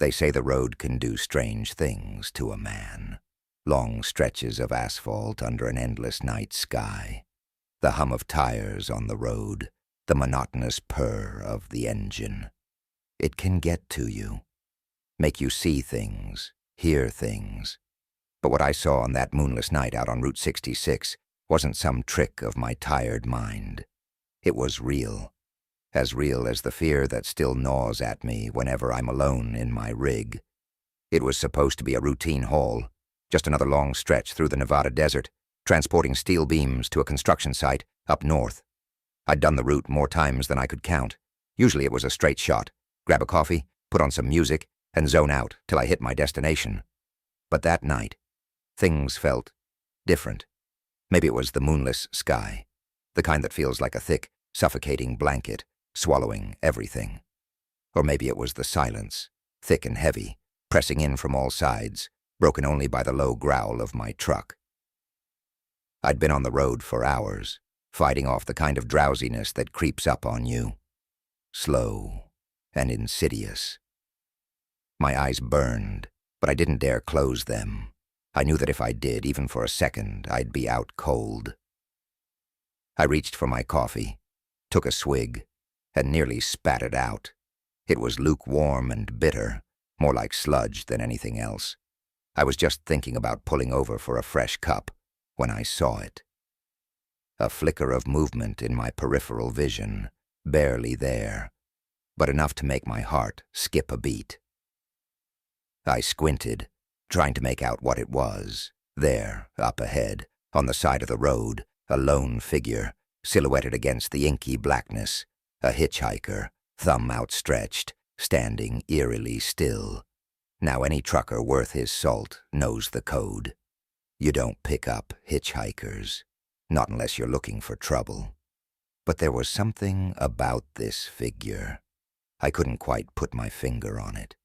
They say the road can do strange things to a man. Long stretches of asphalt under an endless night sky, the hum of tires on the road, the monotonous purr of the engine. It can get to you, make you see things, hear things. But what I saw on that moonless night out on Route 66 wasn't some trick of my tired mind. It was real as the fear that still gnaws at me whenever I'm alone in my rig. It was supposed to be a routine haul, just another long stretch through the Nevada desert, transporting steel beams to a construction site up north. I'd done the route more times than I could count. Usually it was a straight shot, grab a coffee, put on some music, and zone out till I hit my destination. But that night, things felt different. Maybe it was the moonless sky, the kind that feels like a thick, suffocating blanket, swallowing everything. Or maybe it was the silence, thick and heavy, pressing in from all sides, broken only by the low growl of my truck. I'd been on the road for hours, fighting off the kind of drowsiness that creeps up on you. Slow and insidious. My eyes burned, but I didn't dare close them. I knew that if I did, even for a second, I'd be out cold. I reached for my coffee, took a swig, and nearly spat it out. It was lukewarm and bitter, more like sludge than anything else. I was just thinking about pulling over for a fresh cup when I saw it. A flicker of movement in my peripheral vision, barely there, but enough to make my heart skip a beat. I squinted, trying to make out what it was. There, up ahead, on the side of the road, a lone figure, silhouetted against the inky blackness, a hitchhiker, thumb outstretched, standing eerily still. Now any trucker worth his salt knows the code. You don't pick up hitchhikers, not unless you're looking for trouble. But there was something about this figure. I couldn't quite put my finger on it.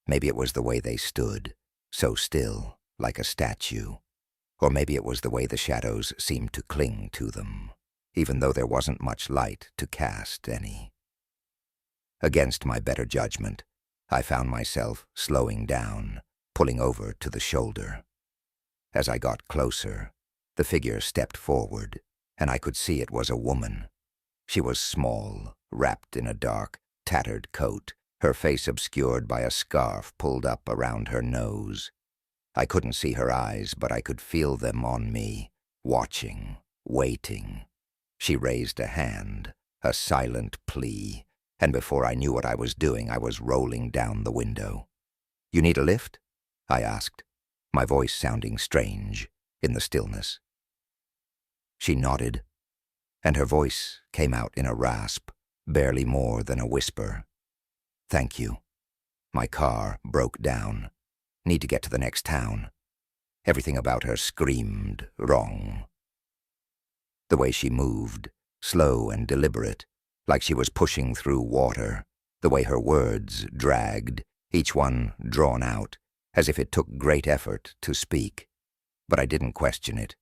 Maybe it was the way they stood, so still, like a statue. Or maybe it was the way the shadows seemed to cling to them, even though there wasn't much light to cast any. Against my better judgment, I found myself slowing down, pulling over to the shoulder. As I got closer, the figure stepped forward, and I could see it was a woman. She was small, wrapped in a dark, tattered coat, her face obscured by a scarf pulled up around her nose. I couldn't see her eyes, but I could feel them on me, watching, waiting. She raised a hand, a silent plea, and before I knew what I was doing, I was rolling down the window. "You need a lift?" I asked, my voice sounding strange in the stillness. She nodded, and her voice came out in a rasp, barely more than a whisper. "Thank you. My car broke down. Need to get to the next town." Everything about her screamed wrong. The way she moved, slow and deliberate, like she was pushing through water. The way her words dragged, each one drawn out, as if it took great effort to speak. But I didn't question it.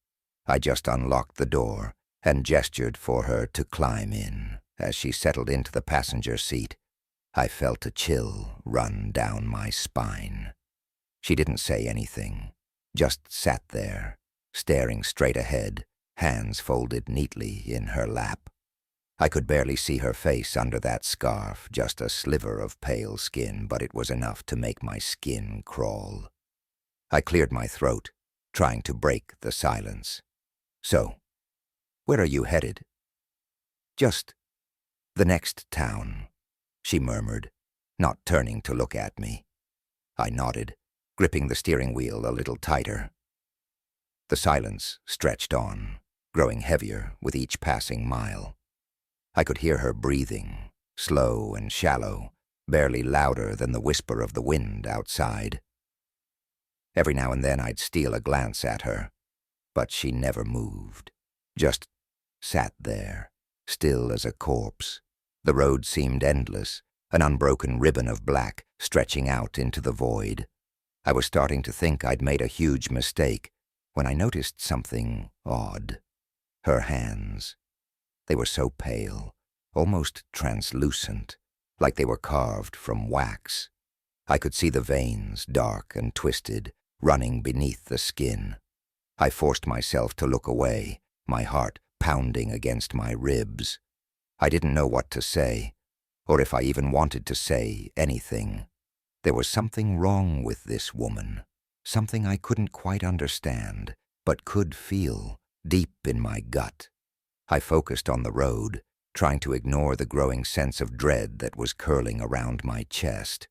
I just unlocked the door and gestured for her to climb in. As she settled into the passenger seat, I felt a chill run down my spine. She didn't say anything, just sat there, staring straight ahead, hands folded neatly in her lap. I could barely see her face under that scarf, just a sliver of pale skin, but it was enough to make my skin crawl. I cleared my throat, trying to break the silence. "So, where are you headed?" "Just the next town," she murmured, not turning to look at me. I nodded, gripping the steering wheel a little tighter. The silence stretched on, growing heavier with each passing mile. I could hear her breathing, slow and shallow, barely louder than the whisper of the wind outside. Every now and then I'd steal a glance at her, but she never moved, just sat there, still as a corpse. The road seemed endless, an unbroken ribbon of black stretching out into the void. I was starting to think I'd made a huge mistake when I noticed something odd. Her hands. They were so pale, almost translucent, like they were carved from wax. I could see the veins, dark and twisted, running beneath the skin. I forced myself to look away, my heart pounding against my ribs. I didn't know what to say, or if I even wanted to say anything. There was something wrong with this woman, something I couldn't quite understand, but could feel deep in my gut. I focused on the road, trying to ignore the growing sense of dread that was curling around my chest.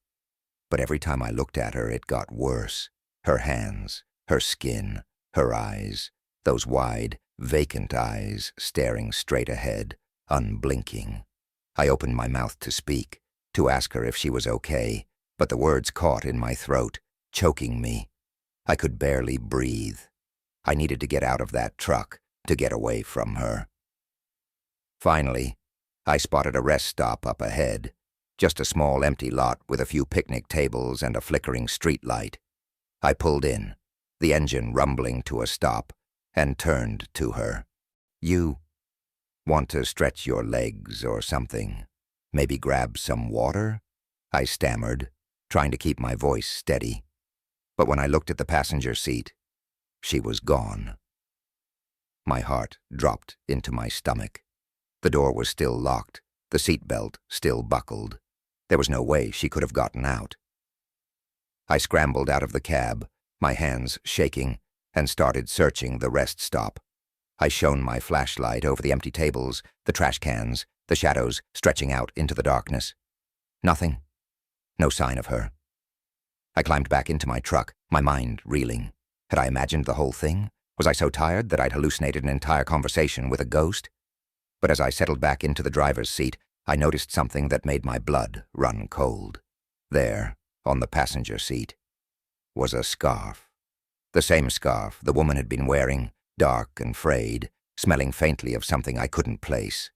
But every time I looked at her, it got worse. Her hands, her skin, her eyes, those wide, vacant eyes staring straight ahead, unblinking. I opened my mouth to speak, to ask her if she was okay, but the words caught in my throat, choking me. I could barely breathe. I needed to get out of that truck, to get away from her. Finally, I spotted a rest stop up ahead, just a small empty lot with a few picnic tables and a flickering street light. I pulled in, the engine rumbling to a stop, and turned to her. "You want to stretch your legs or something? Maybe grab some water?" I stammered, trying to keep my voice steady. But when I looked at the passenger seat, she was gone. My heart dropped into my stomach. The door was still locked, the seatbelt still buckled. There was no way she could have gotten out. I scrambled out of the cab, my hands shaking, and started searching the rest stop. I shone my flashlight over the empty tables, the trash cans, the shadows stretching out into the darkness. Nothing. No sign of her. I climbed back into my truck, my mind reeling. Had I imagined the whole thing? Was I so tired that I'd hallucinated an entire conversation with a ghost? But as I settled back into the driver's seat, I noticed something that made my blood run cold. There, on the passenger seat, was a scarf. The same scarf the woman had been wearing, dark and frayed, smelling faintly of something I couldn't place.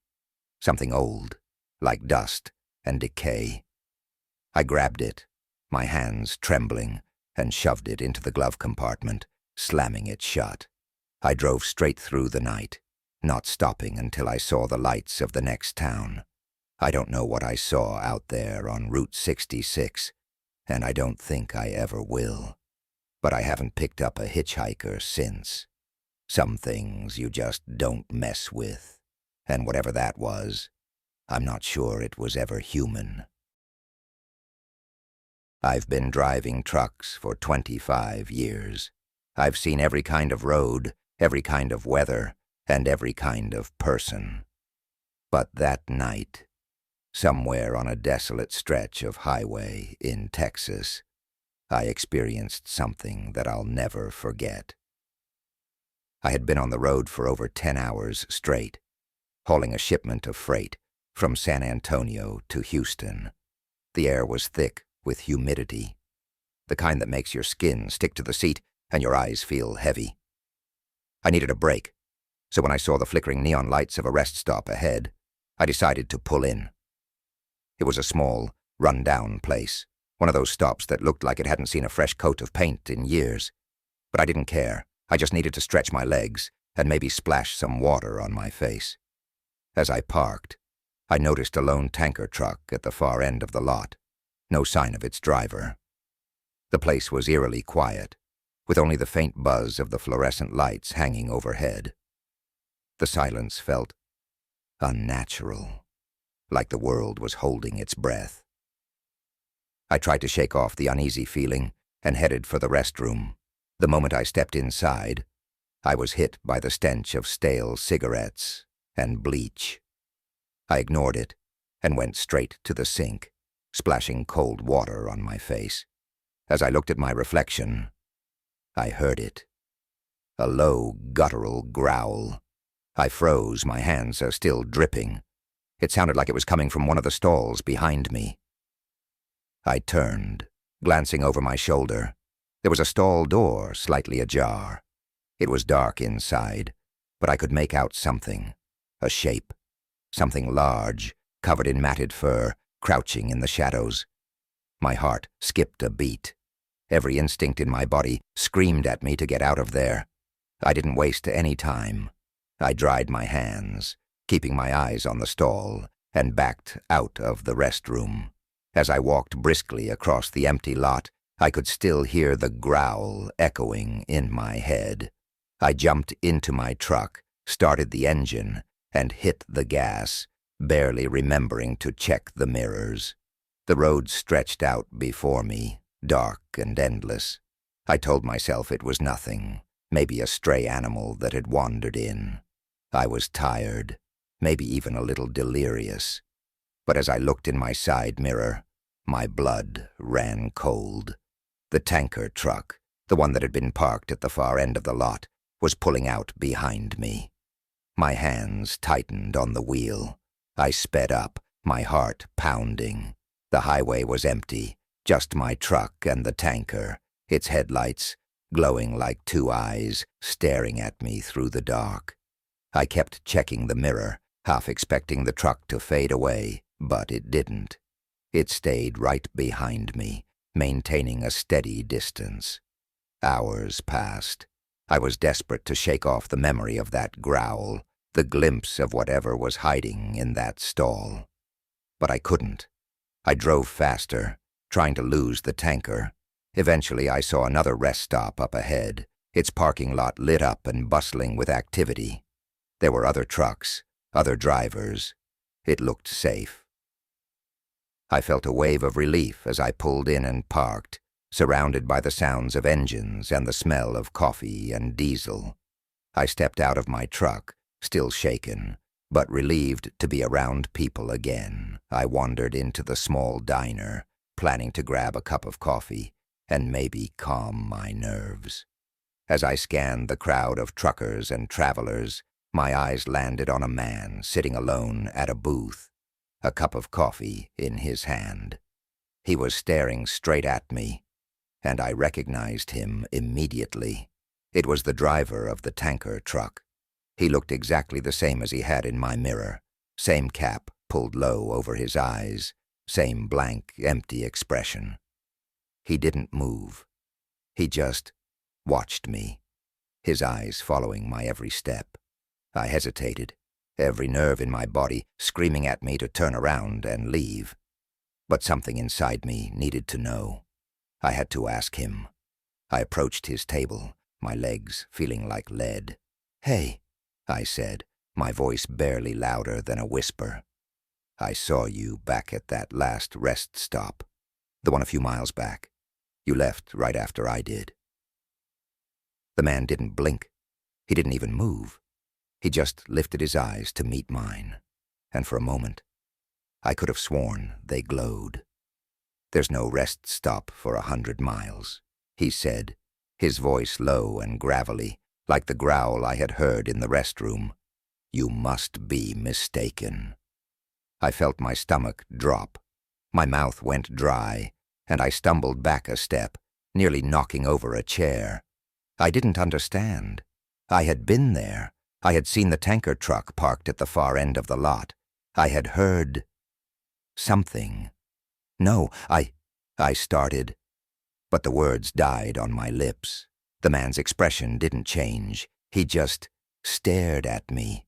Something old, like dust and decay. I grabbed it, my hands trembling, and shoved it into the glove compartment, slamming it shut. I drove straight through the night, not stopping until I saw the lights of the next town. I don't know what I saw out there on Route 66, and I don't think I ever will. But I haven't picked up a hitchhiker since. Some things you just don't mess with, and whatever that was, I'm not sure it was ever human. I've been driving trucks for 25 years. I've seen every kind of road, every kind of weather, and every kind of person. But that night, somewhere on a desolate stretch of highway in Texas, I experienced something that I'll never forget. I had been on the road for over 10 hours straight, hauling a shipment of freight from San Antonio to Houston. The air was thick with humidity, the kind that makes your skin stick to the seat and your eyes feel heavy. I needed a break, so when I saw the flickering neon lights of a rest stop ahead, I decided to pull in. It was a small, run-down place, one of those stops that looked like it hadn't seen a fresh coat of paint in years. But I didn't care. I just needed to stretch my legs and maybe splash some water on my face. As I parked, I noticed a lone tanker truck at the far end of the lot. No sign of its driver. The place was eerily quiet, with only the faint buzz of the fluorescent lights hanging overhead. The silence felt unnatural, like the world was holding its breath. I tried to shake off the uneasy feeling and headed for the restroom. The moment I stepped inside, I was hit by the stench of stale cigarettes and bleach. I ignored it and went straight to the sink, splashing cold water on my face. As I looked at my reflection, I heard it. A low, guttural growl. I froze, my hands are still dripping. It sounded like it was coming from one of the stalls behind me. I turned, glancing over my shoulder. There was a stall door slightly ajar. It was dark inside, but I could make out something, a shape, something large, covered in matted fur, crouching in the shadows. My heart skipped a beat. Every instinct in my body screamed at me to get out of there. I didn't waste any time. I dried my hands, keeping my eyes on the stall, and backed out of the restroom. As I walked briskly across the empty lot, I could still hear the growl echoing in my head. I jumped into my truck, started the engine, and hit the gas, barely remembering to check the mirrors. The road stretched out before me, dark and endless. I told myself it was nothing, maybe a stray animal that had wandered in. I was tired, maybe even a little delirious. But as I looked in my side mirror, my blood ran cold. The tanker truck, the one that had been parked at the far end of the lot, was pulling out behind me. My hands tightened on the wheel. I sped up, my heart pounding. The highway was empty, just my truck and the tanker, its headlights glowing like two eyes staring at me through the dark. I kept checking the mirror, half expecting the truck to fade away, but it didn't. It stayed right behind me, maintaining a steady distance. Hours passed. I was desperate to shake off the memory of that growl, the glimpse of whatever was hiding in that stall. But I couldn't. I drove faster, trying to lose the tanker. Eventually I saw another rest stop up ahead, its parking lot lit up and bustling with activity. There were other trucks, other drivers. It looked safe. I felt a wave of relief as I pulled in and parked, surrounded by the sounds of engines and the smell of coffee and diesel. I stepped out of my truck, still shaken, but relieved to be around people again. I wandered into the small diner, planning to grab a cup of coffee and maybe calm my nerves. As I scanned the crowd of truckers and travelers, my eyes landed on a man sitting alone at a booth, a cup of coffee in his hand. He was staring straight at me, and I recognized him immediately. It was the driver of the tanker truck. He looked exactly the same as he had in my mirror, same cap pulled low over his eyes, same blank, empty expression. He didn't move. He just watched me, his eyes following my every step. I hesitated, every nerve in my body screaming at me to turn around and leave. But something inside me needed to know. I had to ask him. I approached his table, my legs feeling like lead. "Hey," I said, my voice barely louder than a whisper. "I saw you back at that last rest stop, the one a few miles back. You left right after I did." The man didn't blink. He didn't even move. He just lifted his eyes to meet mine, and for a moment, I could have sworn they glowed. "There's no rest stop for 100 miles, he said, his voice low and gravelly, like the growl I had heard in the restroom. "You must be mistaken." I felt my stomach drop. My mouth went dry, and I stumbled back a step, nearly knocking over a chair. I didn't understand. I had been there. I had seen the tanker truck parked at the far end of the lot. I had heard something. "No, I started, but the words died on my lips. The man's expression didn't change. He just stared at me,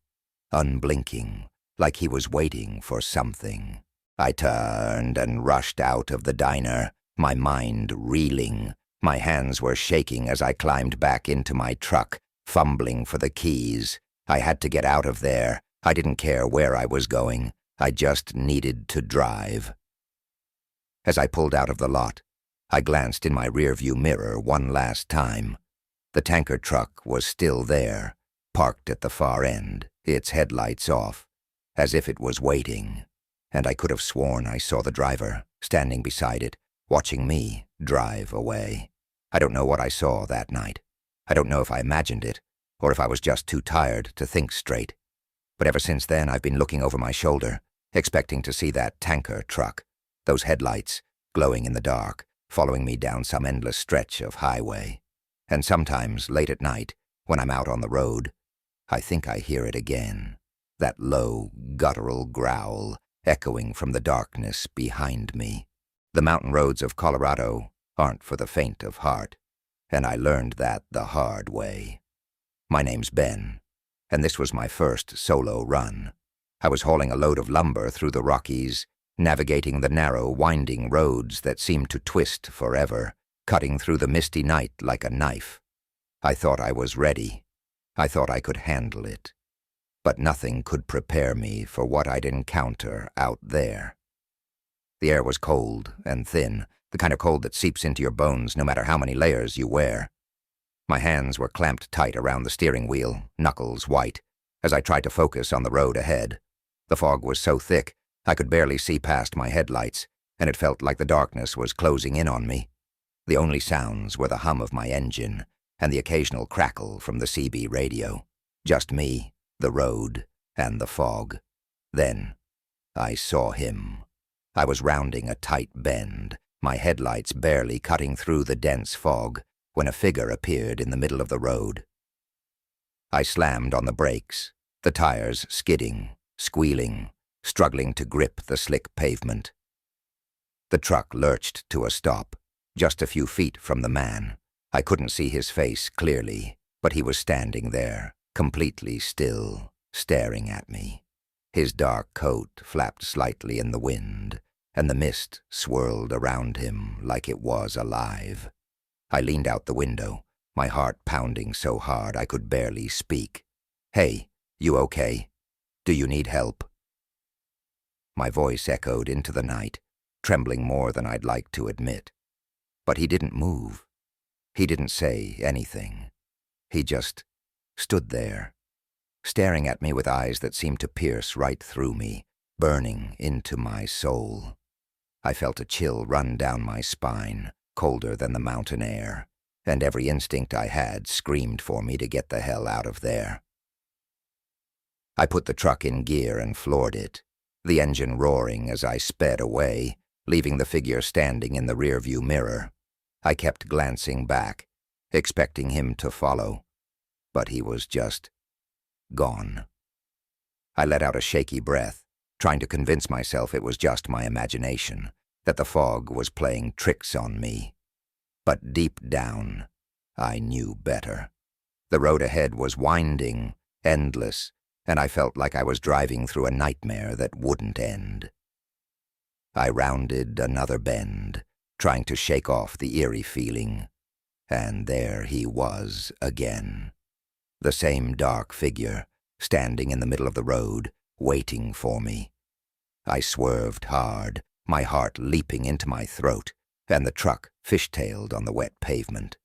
unblinking, like he was waiting for something. I turned and rushed out of the diner, my mind reeling. My hands were shaking as I climbed back into my truck, fumbling for the keys. I had to get out of there. I didn't care where I was going. I just needed to drive. As I pulled out of the lot, I glanced in my rearview mirror one last time. The tanker truck was still there, parked at the far end, its headlights off, as if it was waiting. And I could have sworn I saw the driver, standing beside it, watching me drive away. I don't know what I saw that night. I don't know if I imagined it, or if I was just too tired to think straight. But ever since then, I've been looking over my shoulder, expecting to see that tanker truck, those headlights glowing in the dark, following me down some endless stretch of highway. And sometimes, late at night, when I'm out on the road, I think I hear it again, that low, guttural growl echoing from the darkness behind me. The mountain roads of Colorado aren't for the faint of heart, and I learned that the hard way. My name's Ben, and this was my first solo run. I was hauling a load of lumber through the Rockies, navigating the narrow, winding roads that seemed to twist forever, cutting through the misty night like a knife. I thought I was ready. I thought I could handle it. But nothing could prepare me for what I'd encounter out there. The air was cold and thin, the kind of cold that seeps into your bones no matter how many layers you wear. My hands were clamped tight around the steering wheel, knuckles white, as I tried to focus on the road ahead. The fog was so thick, I could barely see past my headlights, and it felt like the darkness was closing in on me. The only sounds were the hum of my engine and the occasional crackle from the CB radio. Just me, the road, and the fog. Then, I saw him. I was rounding a tight bend, my headlights barely cutting through the dense fog, when a figure appeared in the middle of the road. I slammed on the brakes, the tires skidding, squealing, struggling to grip the slick pavement. The truck lurched to a stop, just a few feet from the man. I couldn't see his face clearly, but he was standing there, completely still, staring at me. His dark coat flapped slightly in the wind, and the mist swirled around him like it was alive. I leaned out the window, my heart pounding so hard I could barely speak. "Hey, you okay? Do you need help?" My voice echoed into the night, trembling more than I'd like to admit. But he didn't move. He didn't say anything. He just stood there, staring at me with eyes that seemed to pierce right through me, burning into my soul. I felt a chill run down my spine, colder than the mountain air, and every instinct I had screamed for me to get the hell out of there. I put the truck in gear and floored it, the engine roaring as I sped away, leaving the figure standing in the rearview mirror. I kept glancing back, expecting him to follow, but he was just gone. I let out a shaky breath, trying to convince myself it was just my imagination, that the fog was playing tricks on me. But deep down, I knew better. The road ahead was winding, endless, and I felt like I was driving through a nightmare that wouldn't end. I rounded another bend, trying to shake off the eerie feeling, and there he was again. The same dark figure, standing in the middle of the road, waiting for me. I swerved hard, my heart leaping into my throat, and the truck fishtailed on the wet pavement.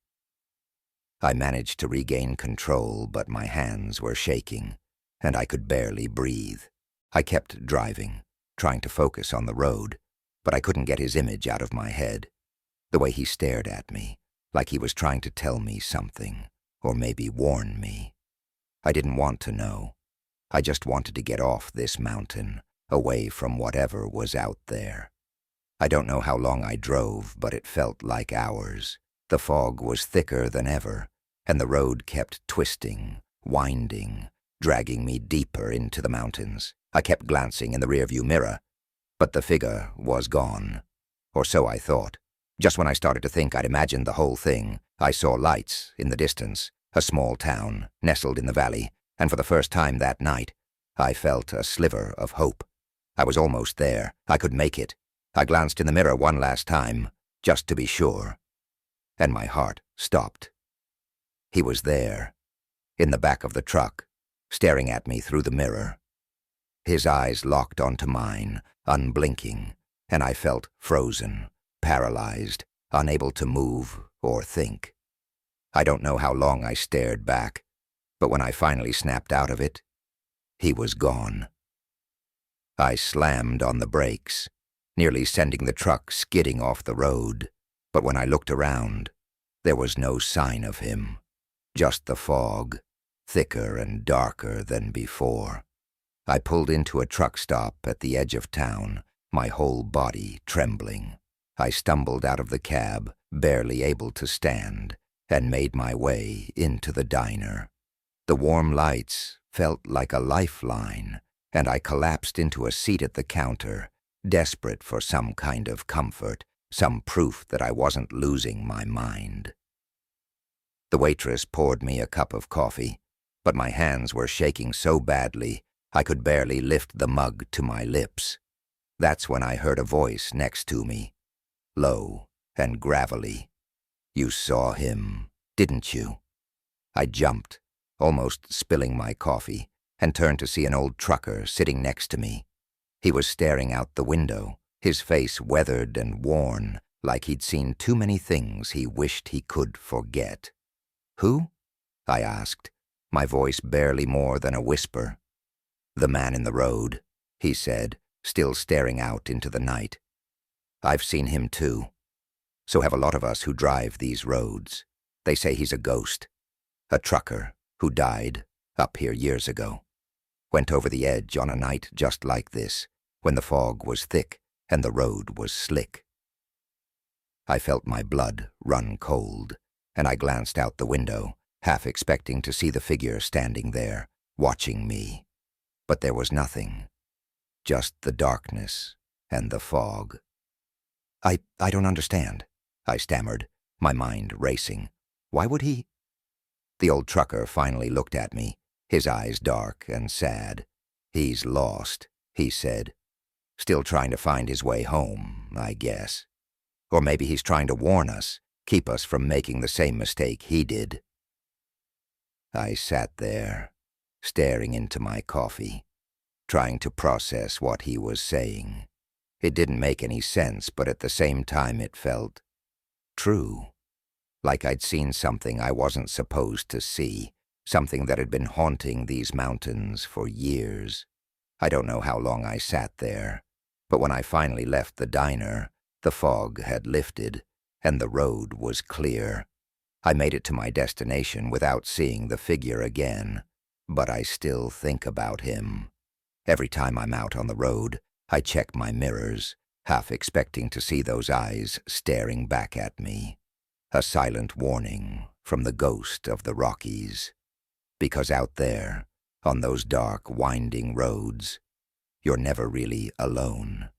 I managed to regain control, but my hands were shaking, and I could barely breathe. I kept driving, trying to focus on the road, but I couldn't get his image out of my head. The way he stared at me, like he was trying to tell me something, or maybe warn me. I didn't want to know. I just wanted to get off this mountain, away from whatever was out there. I don't know how long I drove, but it felt like hours. The fog was thicker than ever, and the road kept twisting, winding, dragging me deeper into the mountains. I kept glancing in the rearview mirror, but the figure was gone. Or so I thought. Just when I started to think I'd imagined the whole thing, I saw lights in the distance, a small town nestled in the valley, and for the first time that night, I felt a sliver of hope. I was almost there. I could make it. I glanced in the mirror one last time, just to be sure, and my heart stopped. He was there, in the back of the truck, staring at me through the mirror. His eyes locked onto mine, unblinking, and I felt frozen, paralyzed, unable to move or think. I don't know how long I stared back, but when I finally snapped out of it, he was gone. I slammed on the brakes, nearly sending the truck skidding off the road, but when I looked around, there was no sign of him, just the fog, thicker and darker than before. I pulled into a truck stop at the edge of town, my whole body trembling. I stumbled out of the cab, barely able to stand, and made my way into the diner. The warm lights felt like a lifeline, and I collapsed into a seat at the counter, desperate for some kind of comfort, some proof that I wasn't losing my mind. The waitress poured me a cup of coffee, but my hands were shaking so badly I could barely lift the mug to my lips. That's when I heard a voice next to me, low and gravelly. "You saw him, didn't you?" I jumped, almost spilling my coffee, and turned to see an old trucker sitting next to me. He was staring out the window, his face weathered and worn, like he'd seen too many things he wished he could forget. "Who?" I asked, my voice barely more than a whisper. "The man in the road," he said, still staring out into the night. "I've seen him too. So have a lot of us who drive these roads. They say he's a ghost. A trucker who died up here years ago. Went over the edge on a night just like this, when the fog was thick and the road was slick." I felt my blood run cold, and I glanced out the window, half expecting to see the figure standing there, watching me. But there was nothing. Just the darkness and the fog. I don't understand," I stammered, my mind racing. "Why would he—" The old trucker finally looked at me, his eyes dark and sad. "He's lost," he said. "Still trying to find his way home, I guess. Or maybe he's trying to warn us, keep us from making the same mistake he did." I sat there, staring into my coffee, trying to process what he was saying. It didn't make any sense, but at the same time it felt true. Like I'd seen something I wasn't supposed to see, something that had been haunting these mountains for years. I don't know how long I sat there, but when I finally left the diner, the fog had lifted, and the road was clear. I made it to my destination without seeing the figure again, but I still think about him. Every time I'm out on the road, I check my mirrors, half expecting to see those eyes staring back at me. A silent warning from the ghost of the Rockies. Because out there, on those dark, winding roads, you're never really alone.